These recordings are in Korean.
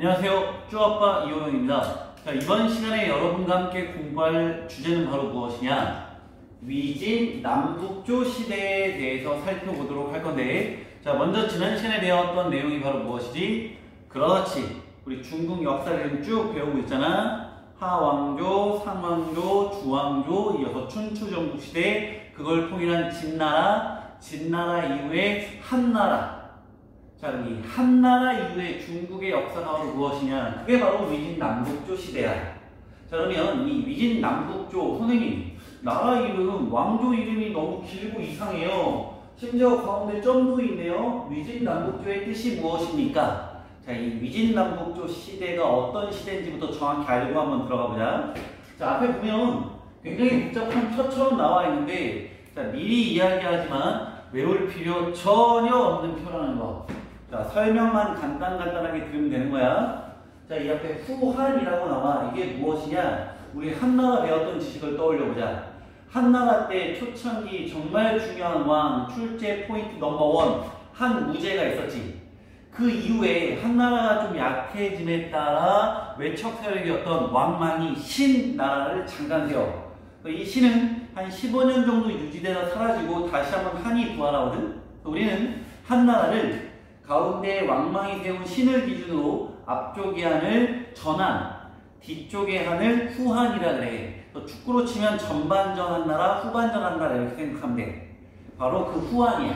안녕하세요. 쭈아빠 이호영입니다. 자, 이번 시간에 여러분과 함께 공부할 주제는 바로 무엇이냐? 위진 남북조 시대에 대해서 살펴보도록 할 건데, 자, 먼저 지난 시간에 배웠던 내용이 바로 무엇이지? 그렇지. 우리 중국 역사를 쭉 배우고 있잖아. 하왕조, 상왕조, 주왕조, 이어서 춘추전국 시대, 그걸 통일한 진나라, 진나라 이후에 한나라. 자, 이 한나라 이후에 중국의 역사가 바로 무엇이냐? 그게 바로 위진 남북조 시대야. 자, 그러면 이 위진 남북조, 선생님, 나라 이름, 왕조 이름이 너무 길고 이상해요. 심지어 가운데 점도 있네요. 위진 남북조의 뜻이 무엇입니까? 자, 이 위진 남북조 시대가 어떤 시대인지부터 정확히 알고 한번 들어가 보자. 자, 앞에 보면 굉장히 복잡한 표처럼 나와 있는데, 자, 미리 이야기하지만 외울 필요 전혀 없는 표라는 거. 자, 설명만 간단하게 들으면 되는 거야. 자, 이 앞에 후한이라고 나와. 이게 무엇이냐? 우리 한나라 배웠던 지식을 떠올려 보자. 한나라 때 초창기 정말 중요한 왕, 출제 포인트 넘버 1, 한무제가 있었지. 그 이후에 한나라가 좀 약해짐에 따라 외척 세력이었던 왕만이 신나라를 잠깐 세워. 이 신은 한 15년 정도 유지되다 사라지고 다시 한번 한이 부활하거든. 우리는 한나라를 가운데 왕망이 세운 신을 기준으로 앞쪽의 한을 전한, 뒤쪽의 한을 후한이라 그래. 축구로 치면 전반전 한나라, 후반전 한나라 이렇게 생각하면 돼. 바로 그 후한이야.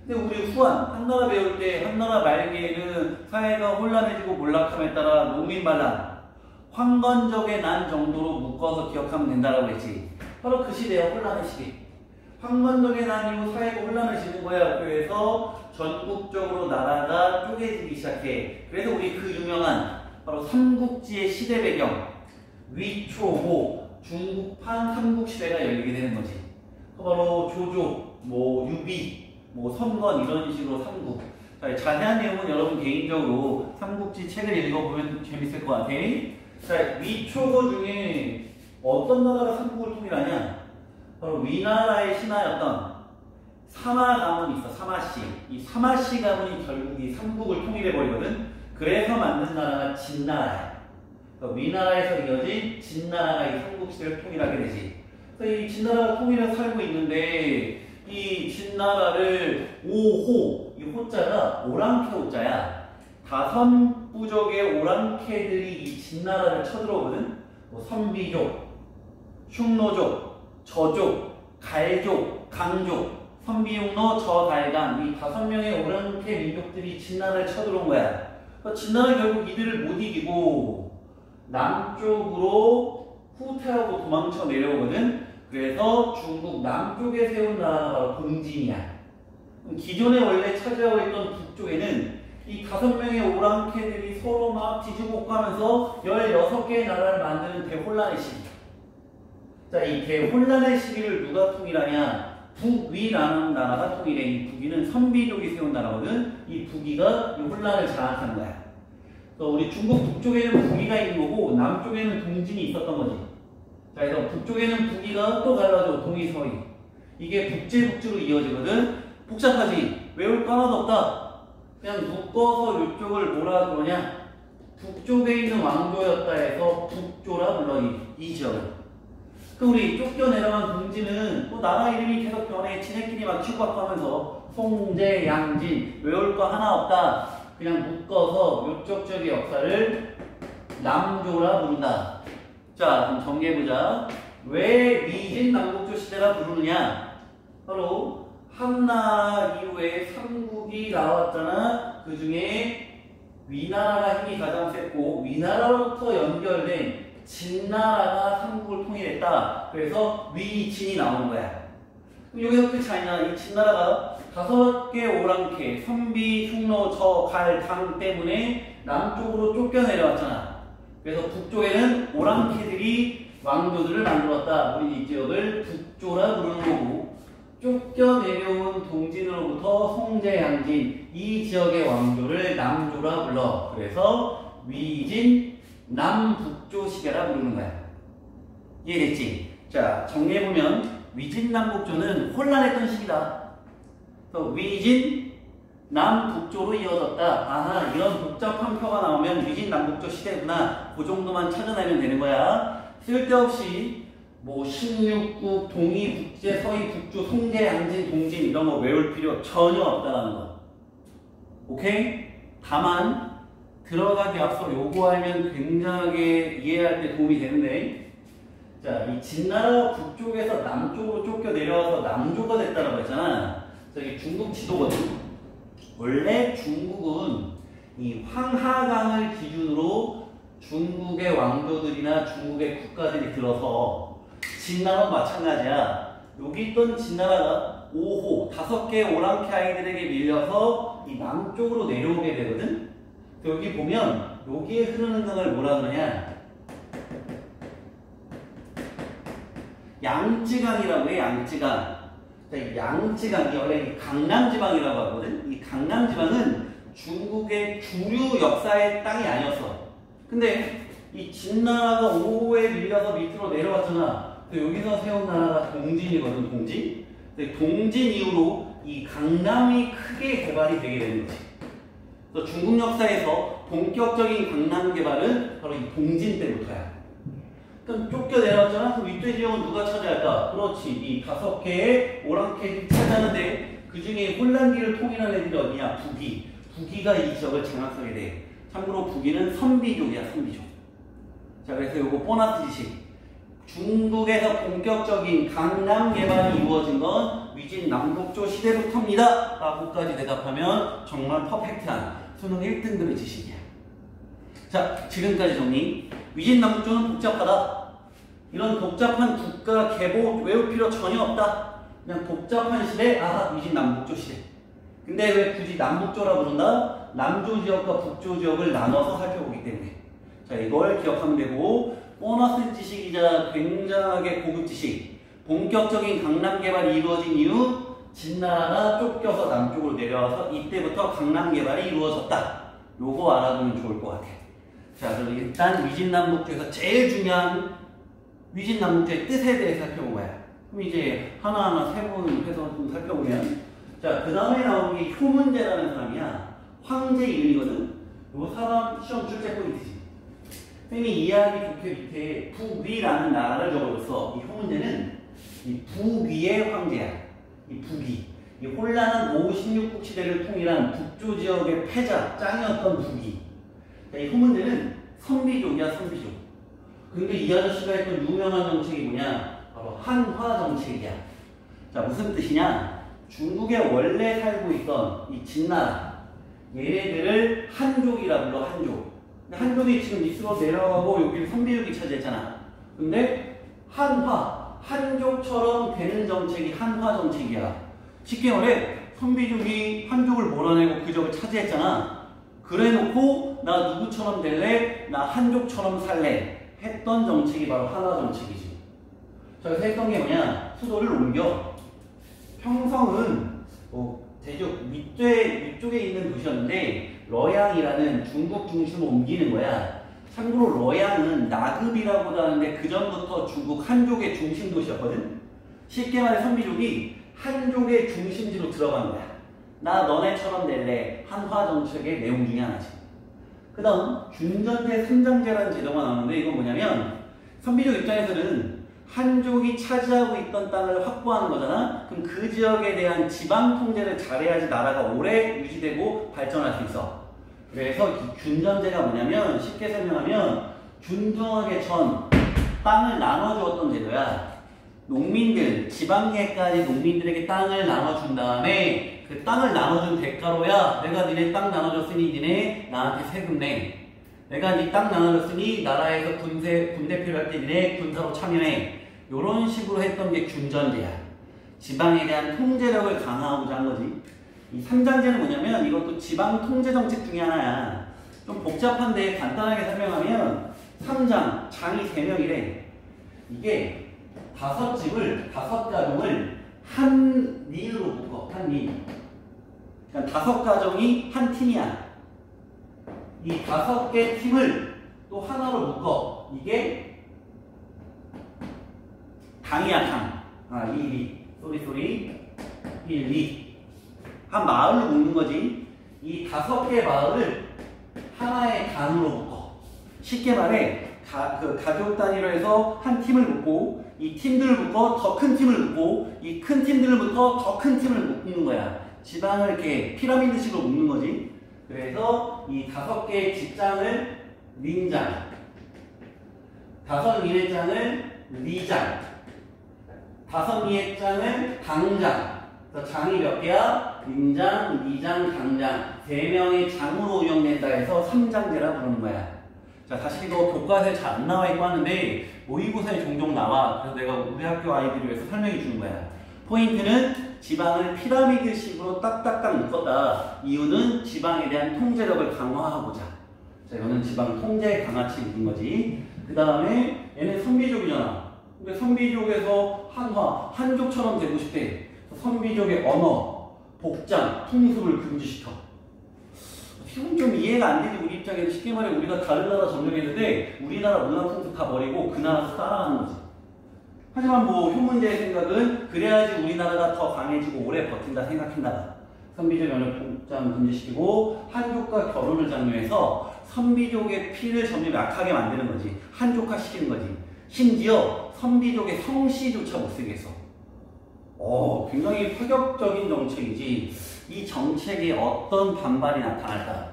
근데 우리 후한, 한나라 배울 때 한나라 말기에는 사회가 혼란해지고 몰락함에 따라 농민반란, 황건적의 난 정도로 묶어서 기억하면 된다라고 했지. 바로 그 시대야, 혼란의 시대. 황건적의 난 이후 사회가 혼란해지는 거야. 그래서 전국적으로 나라가 쪼개지기 시작해. 그래서 우리 그 유명한 바로 삼국지의 시대 배경, 위초호, 중국판 삼국시대가 열리게 되는 거지. 바로 조조, 유비, 선건 이런 식으로 삼국. 자, 자세한 내용은 여러분 개인적으로 삼국지 책을 읽어보면 재밌을 것 같아. 자, 위초호 중에 어떤 나라가 삼국을 통일하냐? 바로 위나라의 신하였던 사마 가문이 있어. 사마씨. 이 사마씨 가문이 결국 이 삼국을 통일해버리거든. 그래서 만든 나라가 진나라야. 그러니까 위나라에서 이어진 진나라가 이 삼국시대를 통일하게 되지. 그래서 이 진나라가 통일해서 살고 있는데, 이 진나라를 오호, 이 호자가 오랑캐 호자야. 5부족의 오랑캐들이 이 진나라를 쳐들어오거든. 선비족, 흉노족, 저족, 갈족, 강족, 선비흉노, 저달강, 이 5명의 오랑캐 민족들이 진나라를 쳐들어온 거야. 진나라는 결국 이들을 못 이기고 남쪽으로 후퇴하고 도망쳐 내려오거든. 그래서 중국 남쪽에 세운 나라가 바로 공진이야. 기존에 원래 차지하고 있던 북쪽에는 이 5명의 오랑캐들이 서로 막 뒤집어가면서 16개의 나라를 만드는 대혼란의 시기. 자, 이 대혼란의 시기를 누가 통일하냐? 북위라는 나라가 통일해. 이 북위는 선비족이 세운 나라거든. 이 북위가 이 혼란을 장악하는 거야. 그래서 우리 중국 북쪽에는 북위가 있는 거고 남쪽에는 동진이 있었던 거지. 자, 그래서 북쪽에는 북위가 또 갈라져. 동이서이. 이게 북제북지로 이어지거든. 복잡하지? 외울 거 하나도 없다. 그냥 묶어서 이쪽을 뭐라 그러냐? 북쪽에 있는 왕조였다 해서 북조라 불러. 이 지역을. 그 우리 쫓겨 내려간 동진은 또 나라 이름이 계속 변해. 지네끼리 막 치고받고하면서 송제, 양진 외울 거 하나 없다. 그냥 묶어서 이쪽 지역의 역사를 남조라 부른다. 자, 그럼 정리해보자. 왜 위진 남북조 시대라 부르느냐? 바로 한나 이후에 삼국이 나왔잖아. 그 중에 위나라가 힘이 가장 셌고 위나라로부터 연결된 진나라가 삼국을 통일했다. 그래서 위진이 나오는 거야. 그럼 여기서 끝이 아니야. 이 진나라가 5개 오랑캐, 선비, 흉노, 저, 갈, 당 때문에 남쪽으로 쫓겨 내려왔잖아. 그래서 북쪽에는 오랑캐들이 왕조들을 만들었다. 우리 이 지역을 북조라 부르는 거고, 쫓겨 내려온 동진으로부터 송제, 양진 이 지역의 왕조를 남조라 불러. 그래서 위진 남북조 시대라 부르는 거야. 이해됐지? 자, 정리해보면 위진 남북조는 혼란했던 시기다. 위진 남북조로 이어졌다. 아하, 이런 복잡한 표가 나오면 위진 남북조 시대구나. 그 정도만 찾아내면 되는 거야. 쓸데없이 뭐 16국, 동이, 북제, 서희, 북조, 송제, 양진, 동진 이런 거 외울 필요 전혀 없다라는 거. 오케이? 다만 들어가기 앞서 요거 알면 굉장하게 이해할 때 도움이 되는데, 자, 이 진나라 북쪽에서 남쪽으로 쫓겨 내려와서 남조가 됐다라고 했잖아. 저기 중국 지도거든. 원래 중국은 이 황하강을 기준으로 중국의 왕조들이나 중국의 국가들이 들어서 진나라도 마찬가지야. 여기 있던 진나라가 5호, 5개의 오랑캐 아이들에게 밀려서 이 남쪽으로 내려오게 되거든. 여기 보면 여기에 흐르는 강을 뭐라 그러냐? 양쯔강이라고 해. 양쯔강. 이 양쯔강이 원래 강남지방이라고 하거든. 이 강남지방은 중국의 주류 역사의 땅이 아니었어. 근데 이 진나라가 5호에 밀려서 밑으로 내려왔잖아. 여기서 세운 나라가 동진이거든. 동진. 동진 이후로 이 강남이 크게 개발이 되게 되는 거지. 그래서 중국 역사에서 본격적인 강남 개발은 바로 이 동진 때부터야. 그럼 쫓겨 내려왔잖아. 그럼 이때 지역은 누가 차지할까? 그렇지. 이 5개의 오랑캐들이 차지하는데 그 중에 홀란디를 통일한 애들이 어디냐? 북이. 북이가 이 지역을 장악하게 돼. 참고로 북이는 선비족이야. 선비족. 자, 그래서 요거 보너스 지식. 중국에서 본격적인 강남 개발이 이루어진 건 위진 남북조 시대부터입니다. 라고까지 대답하면 정말 퍼펙트한 수능 1등급의 지식이야. 자, 지금까지 정리. 위진 남북조는 복잡하다. 이런 복잡한 국가 계보 외울 필요 전혀 없다. 그냥 복잡한 시대, 아, 위진 남북조 시대. 근데 왜 굳이 남북조라 부른다? 남조 지역과 북조 지역을 나눠서 살펴보기 때문에. 자, 이걸 기억하면 되고, 보너스 지식이자 굉장하게 고급 지식. 본격적인 강남 개발이 이루어진 이후 진나라가 쫓겨서 남쪽으로 내려와서 이때부터 강남 개발이 이루어졌다. 요거 알아두면 좋을 것 같아. 자, 그럼 일단 위진남북조에서 제일 중요한 위진남북조의 뜻에 대해서 살펴본 거야. 그럼 이제 하나하나 세분해서 좀 살펴보면, 자, 그 다음에 나오는 게 효문제라는 사람이야. 황제 이름이거든. 요 사람 시험 출제 포인트지. 선생님이 이해하기 좋게 밑에 북위라는 나라를 적어줬어. 이 효문제는 이 북위의 황제야. 이 북위. 이 혼란한 5, 16국 시대를 통일한 북조 지역의 패자, 짱이었던 북위. 이 효문제는 선비족이야, 선비족. 근데 이 아저씨가 했던 유명한 정책이 뭐냐? 바로 한화 정책이야. 자, 무슨 뜻이냐? 중국에 원래 살고 있던 이 진나라, 얘네들을 한족이라 불러, 한족. 한족이 지금 밑으로 내려가고 여기를 선비족이 차지했잖아. 근데 한족처럼 되는 정책이 한화 정책이야. 쉽게 말해, 선비족이 한족을 몰아내고 그 적을 차지했잖아. 그래놓고 나 누구처럼 될래? 나 한족처럼 살래? 했던 정책이 바로 한화 정책이지. 자, 그래서 했던 게 뭐냐? 수도를 옮겨. 평성은 대륙 위쪽에 있는 도시였는데 러양이라는 중국 중심으로 옮기는 거야. 참고로 러양은 나급이라고도 하는데 그 전부터 중국 한족의 중심 도시였거든. 쉽게 말해 선비족이 한족의 중심지로 들어간 거야. 나 너네처럼 될래. 한화 정책의 내용 중에 하나지. 그 다음 준전제 삼장제라는 제도가 나오는데 이건 뭐냐면 선비족 입장에서는 한족이 차지하고 있던 땅을 확보하는 거잖아. 그럼 그 지역에 대한 지방 통제를 잘해야지 나라가 오래 유지되고 발전할 수 있어. 그래서 이 준전제가 뭐냐면 쉽게 설명하면 준중하게 전 땅을 나눠주었던 제도야. 농민들, 지방계까지 농민들에게 땅을 나눠준 다음에 그 땅을 나눠준 대가로야 내가 니네 땅 나눠줬으니 니네 나한테 세금 내. 내가 니 땅 나눠줬으니 나라에서 군대 필요할 때 니네 군사로 참여해. 요런 식으로 했던 게 준전제야. 지방에 대한 통제력을 강화하고자 한 거지. 이 삼장제는 뭐냐면 이것도 지방 통제 정책 중에 하나야. 좀 복잡한데 간단하게 설명하면 삼장, 장이 3명이래. 이게 5집을, 5가정을 한 린으로 묶어. 한 린. 그러니까 5가정이 한 팀이야. 이 5개 팀을 또 하나로 묶어. 이게 당이야, 당. 아, 리. 쏘리. 1, 2. 한 마을로 묶는 거지. 이 5개 마을을 하나의 단으로 묶어. 쉽게 말해 가족 단위로 해서 한 팀을 묶고 이 팀들을 묶어 더 큰 팀을 묶고 이 큰 팀들을 묶어 더 큰 팀을 묶는 거야. 지방을 이렇게 피라미드식으로 묶는 거지. 그래서 이 5개의 직장을 린장, 5 장을 리장, 5 장을 당장. 그래서 장이 몇 개야? 린장, 리장, 당장. 3명의 장으로 운영된다 해서 3장제라 부르는 거야. 자, 사실 이거 교과서에 잘 안 나와 있고 하는데 모의고사에 종종 나와. 그래서 내가 우리 학교 아이들을 위해서 설명해 주는 거야. 포인트는 지방을 피라미드식으로 딱딱딱 묶었다. 이유는 지방에 대한 통제력을 강화하고자. 자, 이거는 지방 통제 강화치 묶은 거지. 그 다음에 얘는 선비족이잖아. 근데 선비족에서 한화, 한족처럼 되고 싶대. 선비족의 언어, 복장, 풍습을 금지시켜. 지금 좀 이해가 안 되지. 우리 입장에서 쉽게 말해 우리가 다른 나라 점령했는데 우리나라 문화 풍습 다 버리고 그 나라에서 따라가는 거지. 하지만 뭐 효문제의 생각은 그래야지 우리나라가 더 강해지고 오래 버틴다 생각한다. 선비족 연합 복장 금지시키고 한족과 결혼을 장려해서 선비족의 피를 점점 약하게 만드는 거지. 한족화 시키는 거지. 심지어 선비족의 성씨조차 못 쓰게 했어. 굉장히 파격적인 정책이지. 이 정책에 어떤 반발이 나타날까?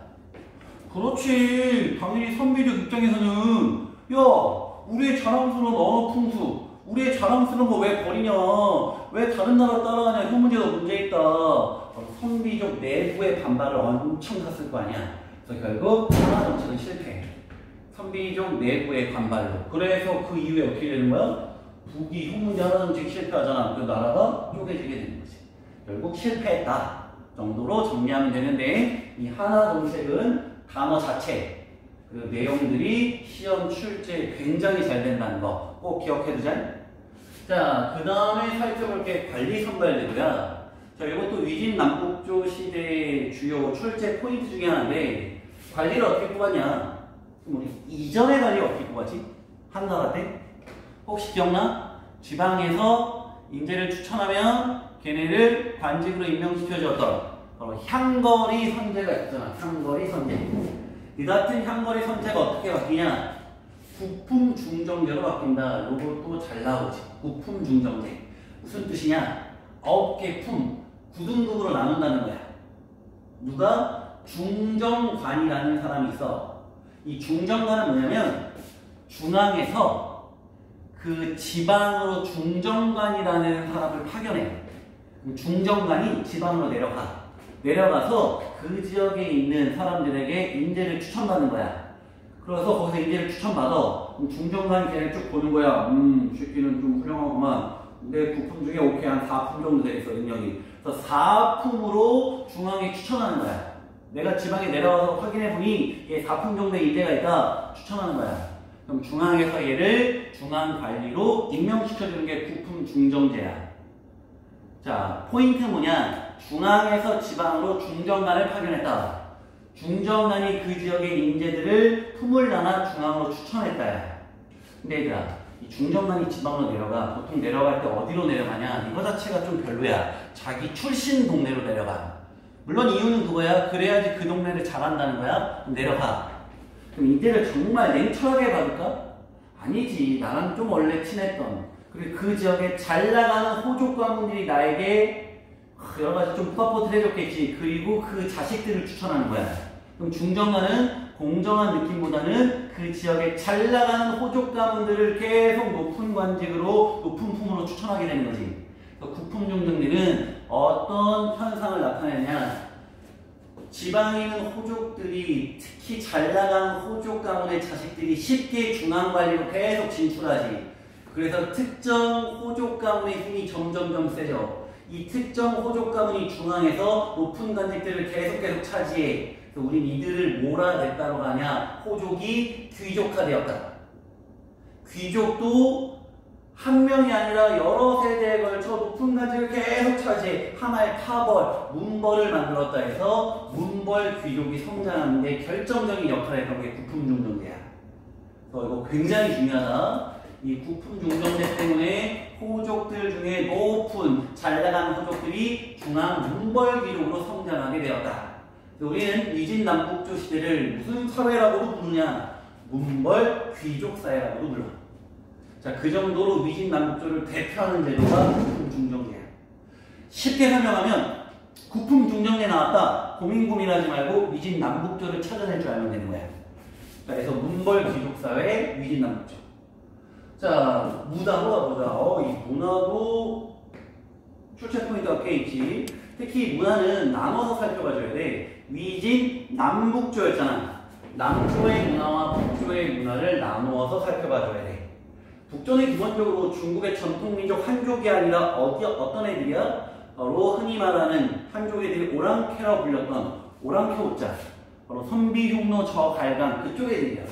그렇지. 당연히 선비족 입장에서는 야, 우리의 자랑스러운 언어 풍수, 우리의 자랑스러운 거 왜 버리냐? 왜 다른 나라 따라가냐? 효문제도 문제 있다. 선비족 내부의 반발을 엄청 샀을 거 아니야. 그래서 결국 하나 정책은 실패. 선비족 내부의 반발로. 그래서 그 이후에 어떻게 되는 거야? 북이 효문제 하나 정책 실패하잖아. 그 나라가 쪼개지게 되는 거지. 결국 실패했다 정도로 정리하면 되는데, 이 하나 정책은 단어 자체, 그 내용들이 시험 출제에 굉장히 잘 된다는 거 꼭 기억해두자. 자, 그 다음에 살펴볼 게 관리 선발제도야. 자, 이것도 위진 남북조 시대의 주요 출제 포인트 중에 하나인데, 관리를 어떻게 뽑았냐? 우리 이전의 관리 어떻게 뽑았지? 한나라 때? 혹시 기억나? 지방에서 인재를 추천하면 걔네를 관직으로 임명시켜줬던 바로 향거리 선제가 있잖아. 향거리 선제. 이 같은 향거리 선제가 어떻게 바뀌냐? 구품 중정제로 바뀐다. 요것도 잘 나오지. 구품 중정제. 무슨 뜻이냐? 9개 품, 9등급으로 나눈다는 거야. 누가? 중정관이라는 사람이 있어. 이 중정관은 뭐냐면 중앙에서 그 지방으로 중정관이라는 사람을 파견해. 중정관이 지방으로 내려가서 그 지역에 있는 사람들에게 인재를 추천받는 거야. 그래서 거기서 인재를 추천받아. 그럼 중정관이 걔를 쭉 보는 거야. 새끼는 좀 훌륭하구만. 내 9품 중에 오케이 한 4품 정도 되겠어, 능력이. 그래서 4품으로 중앙에 추천하는 거야. 내가 지방에 내려와서 확인해보니 얘 4품 정도의 인재가 있다. 추천하는 거야. 그럼 중앙에서 얘를 중앙관리로 임명시켜주는 게 9품 중정제야. 자, 포인트는 뭐냐? 중앙에서 지방으로 중정관을 파견했다. 중정관이 그 지역의 인재들을 품을 나나 중앙으로 추천했다야. 근데 얘들아, 이 중정관이 지방으로 내려가. 보통 내려갈 때 어디로 내려가냐? 이거 자체가 좀 별로야. 자기 출신 동네로 내려가. 물론 이유는 그거야. 그래야지 그 동네를 잘한다는 거야. 그럼 내려가. 그럼 인재를 정말 냉철하게 받을까? 아니지. 나랑 좀 원래 친했던, 그리고 그 지역에 잘 나가는 호족 가문들이 나에게 여러 가지 좀 서포트를 해줬겠지. 그리고 그 자식들을 추천하는 거야. 그럼 중정관은 공정한 느낌보다는 그 지역에 잘 나가는 호족 가문들을 계속 높은 관직으로, 높은 품으로 추천하게 되는 거지. 구품 중정제는 어떤 현상을 나타내냐? 지방에 있는 호족들이, 특히 잘 나가는 호족 가문의 자식들이 쉽게 중앙관리로 계속 진출하지. 그래서 특정 호족 가문의 힘이 점점점 세져. 이 특정 호족 가문이 중앙에서 높은 관직들을 계속 차지해. 그래서 우린 이들을 몰아냈다로 가냐? 호족이 귀족화되었다. 귀족도 한 명이 아니라 여러 세대에 걸쳐 높은 관직을 계속 차지해. 하나의 파벌, 문벌을 만들었다 해서 문벌 귀족이 성장하는 데 결정적인 역할을 했던 게 구품중정제야. 그래서 이거 굉장히 중요하다. 이 구품중정제 때문에 호족들 중에 높은 잘 나가는 호족들이 중앙 문벌 기록으로 성장하게 되었다. 우리는 위진 남북조 시대를 무슨 사회라고도 부르냐? 문벌 귀족 사회라고도 불러. 자, 그 정도로 위진 남북조를 대표하는 제도가 구품 중정제야. 쉽게 설명하면 구품 중정제 나왔다. 고민하지 말고 위진 남북조를 찾아낼 줄 알면 되는 거야. 그래서 문벌 귀족 사회, 위진 남북조. 자, 문화로 가보자. 이 문화도 출제 포인트가 꽤 있지. 특히 문화는 나눠서 살펴봐줘야 돼. 위진 남북조였잖아. 남조의 문화와 북조의 문화를 나누어서 살펴봐줘야 돼. 북조는 기본적으로 중국의 전통민족 한족이 아니라 어떤 애들이야? 바로 흔히 말하는 한족 애들이 오랑캐라고 불렸던 오랑캐 오자. 바로 선비, 흉노, 저갈강 그쪽 애들이야.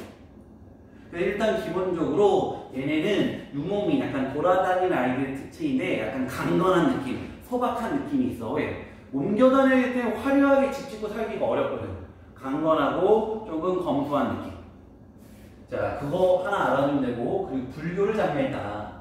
일단 기본적으로 얘네는 유목민, 약간 돌아다니는 아이들의 특징인데 약간 강건한 느낌, 소박한 느낌이 있어. 왜? 옮겨 다닐 때 화려하게 집 짓고 살기가 어렵거든. 강건하고 조금 검소한 느낌. 자, 그거 하나 알아두면 되고, 그리고 불교를 장려했다.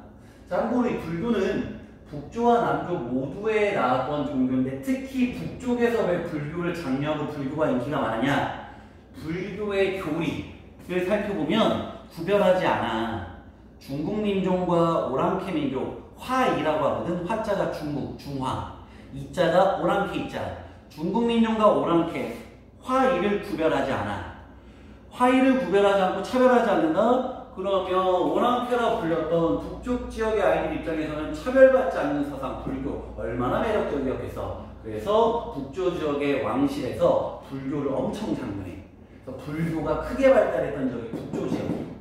참고로 이 불교는 북조와 남조 모두에 나왔던 종교인데 특히 북쪽에서 왜 불교를 장려하고 불교가 인기가 많으냐? 불교의 교리를 살펴보면 구별하지 않아. 중국 민족과 오랑캐 민족, 화이라고 하거든. 화자가 중국, 중화. 이자가 오랑캐 이자. 중국 민족과 오랑캐, 화이를 구별하지 않아. 화이를 구별하지 않고 차별하지 않는다? 그러면 오랑캐라 불렸던 북쪽 지역의 아이들 입장에서는 차별받지 않는 사상, 불교. 얼마나 매력적이었겠어. 그래서 북조 지역의 왕실에서 불교를 엄청 장려해. 그래서 불교가 크게 발달했던 지역이 북조 지역이에요.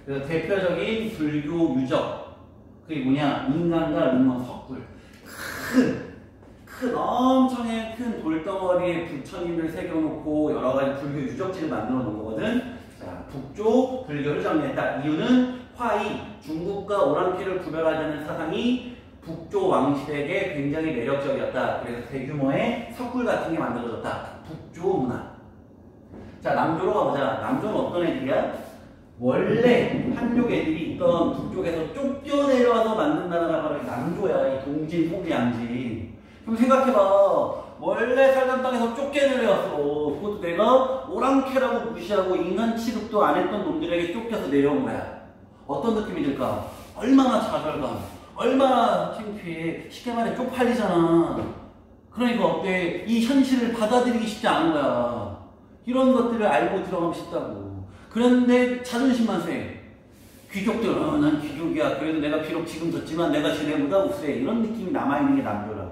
그래서 대표적인 불교 유적, 그게 뭐냐? 인간과 능원 석굴. 엄청나게 큰 돌덩어리에 부처님을 새겨놓고 여러 가지 불교 유적지를 만들어 놓은 거거든. 자, 북조 불교를 장려했다. 이유는 화이, 중국과 오랑캐를 구별하자는 사상이 북조 왕실에게 굉장히 매력적이었다. 그래서 대규모의 석굴 같은 게 만들어졌다. 북조 문화. 자, 남조로 가보자. 남조는 어떤 애들이야? 원래 한족 애들이 있던 북쪽에서 쫓겨 내려와서 만든 나라가 바로 남조야. 이 동진, 호비, 양진. 그럼 생각해봐. 원래 살던 땅에서 쫓겨 내려왔어. 그것도 내가 오랑캐라고 무시하고 인간 취급도 안 했던 놈들에게 쫓겨서 내려온 거야. 어떤 느낌이 들까? 얼마나 좌절감, 얼마나 창피해. 쉽게 말해 쪽팔리잖아. 그러니까 어때? 이 현실을 받아들이기 쉽지 않은 거야. 이런 것들을 알고 들어가면 쉽다고. 그런데 자존심만 세. 귀족들, 난 귀족이야. 그래도 내가 비록 지금 졌지만 내가 쟤네보다 우세. 이런 느낌이 남아있는 게 남조라고.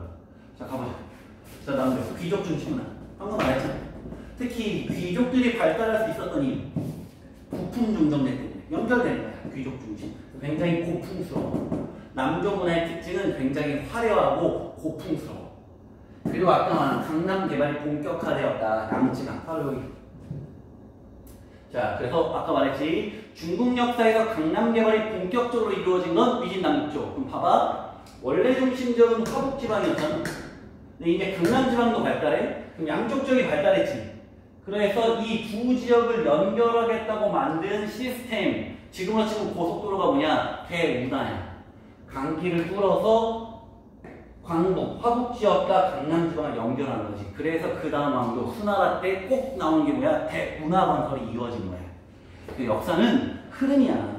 자, 가보자. 자, 남조. 귀족 중심문화. 방금 말했잖아. 특히 귀족들이 발달할 수 있었던 이유. 부품 중정제 때문에 연결되는 거야. 귀족 중심. 굉장히 고풍스러워. 남조 문화의 특징은 굉장히 화려하고 고풍스러워. 그리고 아까 말한 강남 개발이 본격화되었다. 양쯔강. 바로 여기. 자, 그래서 아까 말했지. 중국 역사에서 강남 개발이 본격적으로 이루어진 건 위진 남북조. 그럼 봐봐. 원래 중심적은 화북 지방이었잖아. 근데 이제 강남 지방도 발달해. 그럼 양쪽 지역이 발달했지. 그래서 이 두 지역을 연결하겠다고 만든 시스템. 지금으로 치면 고속도로가 뭐냐? 대운하야. 강길을 뚫어서 광복, 화북 지역과 강남 지방을 연결하는 거지. 그래서 그 다음 왕조 수나라 때 꼭 나오는 게 뭐야? 대운하 건설이 이루어진 거야. 그 역사는 흐름이야.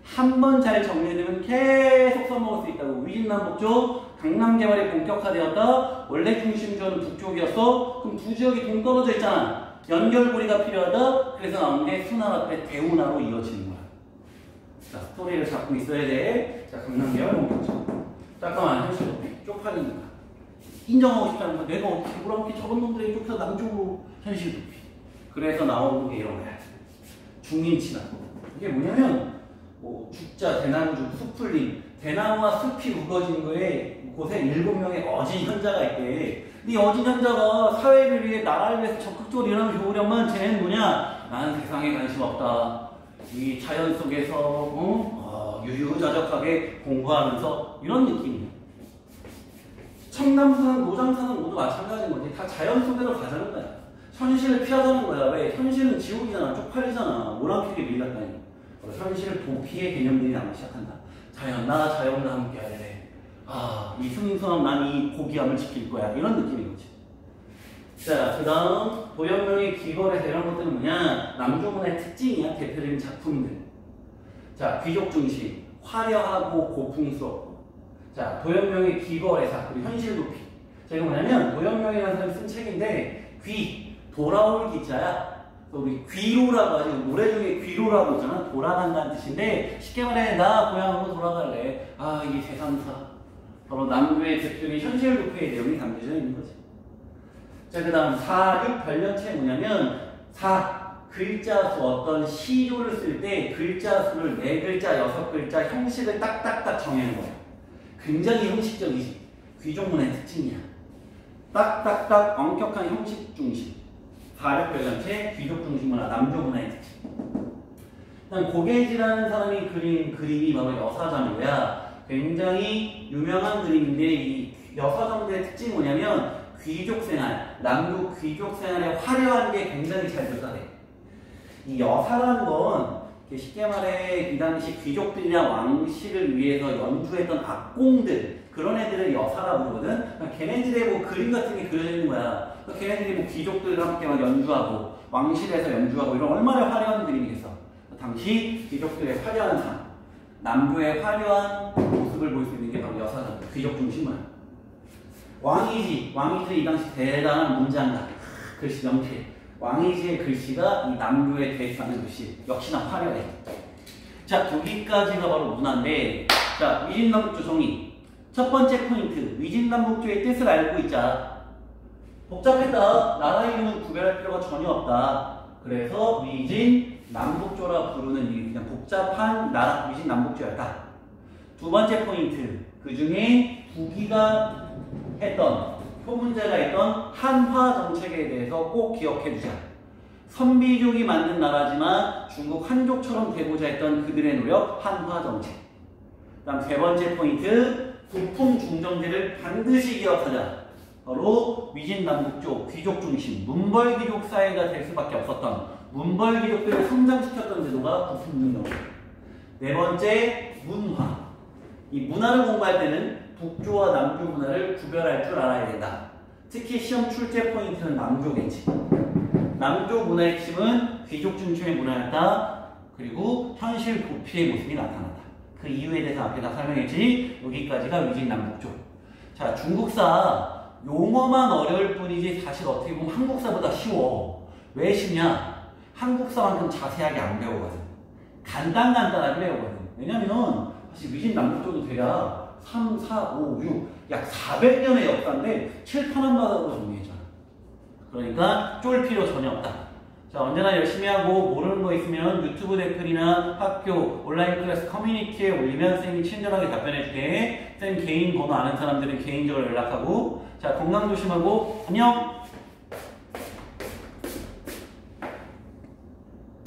한 번 잘 정리되면 계속 써먹을 수 있다고. 위진남북조, 강남 개발이 본격화되었다. 원래 중심지역은 북쪽이었어. 그럼 두 지역이 동떨어져 있잖아. 연결고리가 필요하다. 그래서 나온 게 수나라 때 대운하로 이어지는 거야. 자, 스토리를 잡고 있어야 돼. 자, 강남 개발 본격적. 잠깐만, 현실 높이. 쪽팔리는 거야. 인정하고 싶지 않은 거야. 내가 어떻게 오랑캐 저런 놈들에게 쫓겨서 남쪽으로 현실 높이. 그래서 나오는 게 이런 거야. 중림치나. 이게 뭐냐면, 뭐 죽자, 대나무죽, 숲 풀림. 대나무와 숲이 우거진 곳에 7명의 어진 현자가 있대. 이 어진 현자가 사회를 위해, 나라를 위해서 적극적으로 일하면 좋으려면 쟤는 뭐냐? 나는 세상에 관심 없다. 이 자연 속에서 유유자적하게 공부하면서 이런 느낌이야. 청남산, 노장산은 모두 마찬가지인 거지. 다 자연 속으로 가자는 거야. 현실을 피하자는 거야. 왜? 현실은 지옥이잖아. 쪽팔리잖아. 오랑캐게 밀렸다니. 현실 도피의 개념들이 나오기 시작한다. 자연, 자연과 함께 할래. 이 승승함, 난 이 고귀함을 지킬 거야. 이런 느낌인 거지. 자, 그 다음 도형명의 기거래서 이런 것들은 뭐냐? 남조문의 특징이야. 대표적인 작품들. 자, 귀족 중심, 화려하고 고풍스럽고. 자, 도형명의 기거래사, 그리고 현실 도피. 자, 이거 뭐냐면 도형명이라는 사람이 쓴 책인데 돌아올 기자야. 우리 귀로라고 하지. 노래 중에 귀로라고 있잖아. 돌아간다는 뜻인데 쉽게 말해 나 고향으로 돌아갈래. 이게 세상사. 바로 남조의 대표적인 현실 도피의 내용이 담겨져 있는 거지. 자, 그 다음 4, 6 별년체 뭐냐면 4, 글자 수 어떤 시조를 쓸 때 글자 수를 4글자, 6글자 형식을 딱딱딱 정해는 거야. 굉장히 형식적이지. 귀족문의 특징이야. 딱딱딱 엄격한 형식 중심. 4, 6 별년체 귀족 중심 문화, 남조 문화의 특징. 그다음 고개지라는 사람이 그린 그림이 바로 여사정도야. 굉장히 유명한 그림인데 이 여사정도의 특징이 뭐냐면 귀족 생활, 남조 귀족 생활의 화려한 게 굉장히 잘 묘사돼. 이 여사라는 건 쉽게 말해 이 당시 귀족들이나 왕실을 위해서 연주했던 악공들, 그런 애들을 여사라고 부르거든. 걔네들의 뭐 그림 같은 게 그려져 있는 거야. 걔네들이 뭐 귀족들과 함께 막 연주하고 왕실에서 연주하고 이런 얼마나 화려한 그림이겠어. 당시 귀족들의 화려한 삶, 남조의 화려한 모습을 볼 수 있는 게 바로 여사다. 귀족 중심문화. 왕이지 이 당시 대단한 문장가, 글씨 명필. 왕이지의 글씨가 이 남조에 대해서하는 글씨 역시나 화려해. 자, 여기까지가 바로 문화인데, 자, 위진남북조 정의. 첫 번째 포인트, 위진남북조의 뜻을 알고 있자. 복잡했다. 나라 이름은 구별할 필요가 전혀 없다. 그래서 위진남북조라 부르는 이 그냥 복잡한 나라 위진남북조였다. 두 번째 포인트, 그 중에 북이가 했던 표문제가 했던 한화 정책에 대해서 꼭 기억해 두자. 선비족이 만든 나라지만 중국 한족처럼 되고자 했던 그들의 노력, 한화 정책. 그다음 세 번째 포인트, 부품 중정제를 반드시 기억하자. 바로 위진남북조 귀족 중심 문벌귀족 사회가 될 수밖에 없었던 문벌귀족들을 성장시켰던 제도가 부품 중정제. 네 번째, 문화. 이 문화를 공부할 때는 북조와 남조 문화를 구별할 줄 알아야 된다. 특히 시험 출제 포인트는 남조겠지. 남조 문화의 핵심은 귀족 중심의 문화였다. 그리고 현실 도피의 모습이 나타난다. 그 이유에 대해서 앞에 다 설명했지. 여기까지가 위진남북조. 자, 중국사 용어만 어려울 뿐이지 사실 어떻게 보면 한국사보다 쉬워. 왜 쉽냐? 한국사만큼 자세하게 안 배우거든. 간단하게 배우거든. 왜냐면 사실 위진남북조도 돼야 3, 4, 5, 6, 약 400년의 역사인데 칠판한 바닥으로 정리했잖아. 그러니까 쫄 필요 전혀 없다. 자, 언제나 열심히 하고 모르는 거 있으면 유튜브 댓글이나 학교 온라인 클래스 커뮤니티에 올리면 쌤이 친절하게 답변해줄게. 쌤 개인 번호 아는 사람들은 개인적으로 연락하고. 자, 건강 조심하고 안녕!